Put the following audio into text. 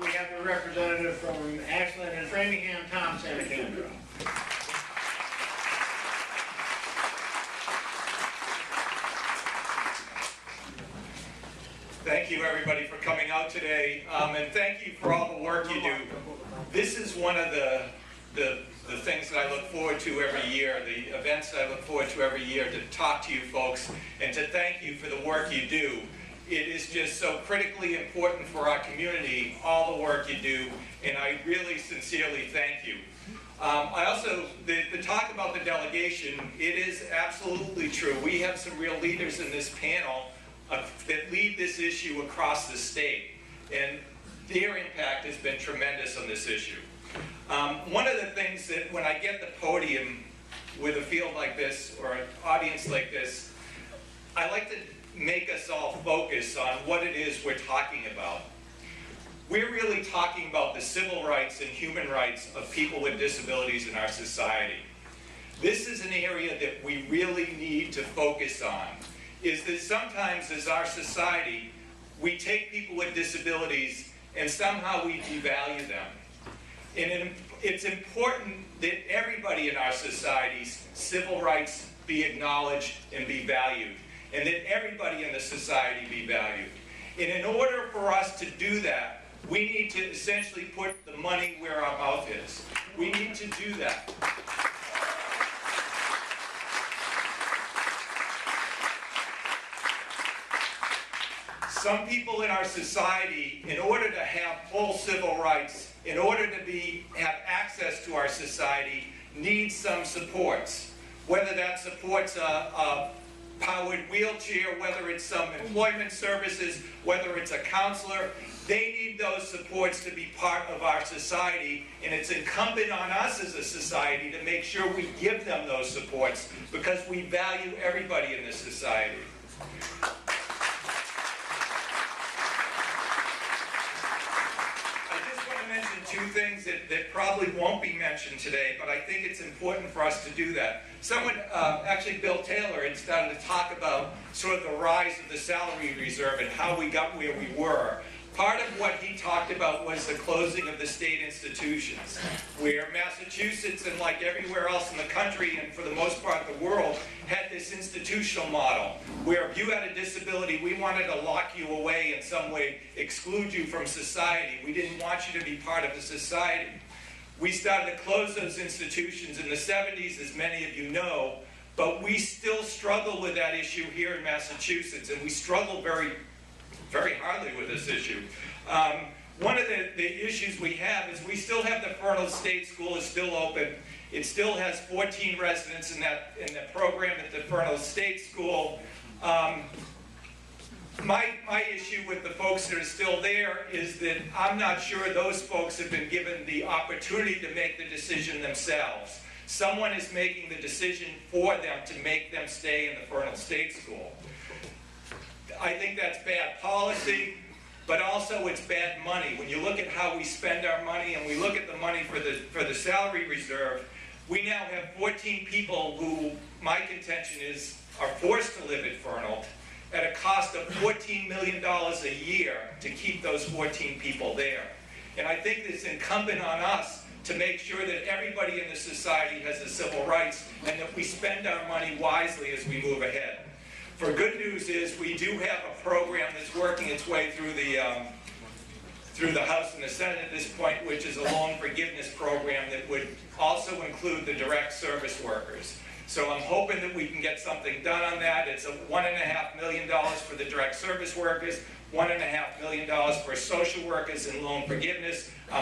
we have the representative from Ashland and Framingham, Tom Sannicandro. Thank you, everybody, for coming out today, and thank you for all the work you do. This is one of the things that I look forward to every year, the events that I look forward to every year, to talk to you folks and to thank you for the work you do. It is just so critically important for our community, all the work you do, and I really sincerely thank you. I also, the talk about the delegation, it is absolutely true. We have some real leaders in this panel that lead this issue across the state, and their impact has been tremendous on this issue. One of the things that when I get the podium with a field like this or an audience like this, I like to make us all focus on what it is we're talking about. We're really talking about the civil rights and human rights of people with disabilities in our society. This is an area that we really need to focus on, is that sometimes as our society, we take people with disabilities and somehow we devalue them. And it's important that everybody in our society's civil rights be acknowledged and be valued, and that everybody in the society be valued. And in order for us to do that, we need to essentially put the money where our mouth is. We need to do that. Some people in our society, in order to have full civil rights, in order to have access to our society, need some supports. Whether that supports a powered wheelchair, whether it's some employment services, whether it's a counselor, they need those supports to be part of our society, and it's incumbent on us as a society to make sure we give them those supports because we value everybody in this society. Two things that probably won't be mentioned today, but I think it's important for us to do that. Someone, actually Bill Taylor, had started to talk about sort of the rise of the salary reserve and how we got where we were. Part of what he talked about was the closing of the state institutions, where Massachusetts, and like everywhere else in the country, and for the most part the world, had this institutional model, where if you had a disability, we wanted to lock you away in some way, exclude you from society. We didn't want you to be part of the society. We started to close those institutions in the 70s, as many of you know, but we still struggle with that issue here in Massachusetts, and we struggle very hardly with this issue. One of the issues we have is we still have the Fernald State School is still open. It still has 14 residents in the program at the Fernald State School. My issue with the folks that are still there is that I'm not sure those folks have been given the opportunity to make the decision themselves. Someone is making the decision for them to make them stay in the Fernald State School. I think that's bad policy, but also it's bad money. When you look at how we spend our money and we look at the money for the salary reserve, we now have 14 people who, my contention is, are forced to live at Fernald at a cost of $14 million a year to keep those 14 people there. And I think it's incumbent on us to make sure that everybody in the society has the civil rights and that we spend our money wisely as we move ahead. For good news is we do have a program that's working its way through the House and the Senate at this point, which is a loan forgiveness program that would also include the direct service workers. So I'm hoping that we can get something done on that. It's $1.5 million for the direct service workers, $1.5 million for social workers and loan forgiveness.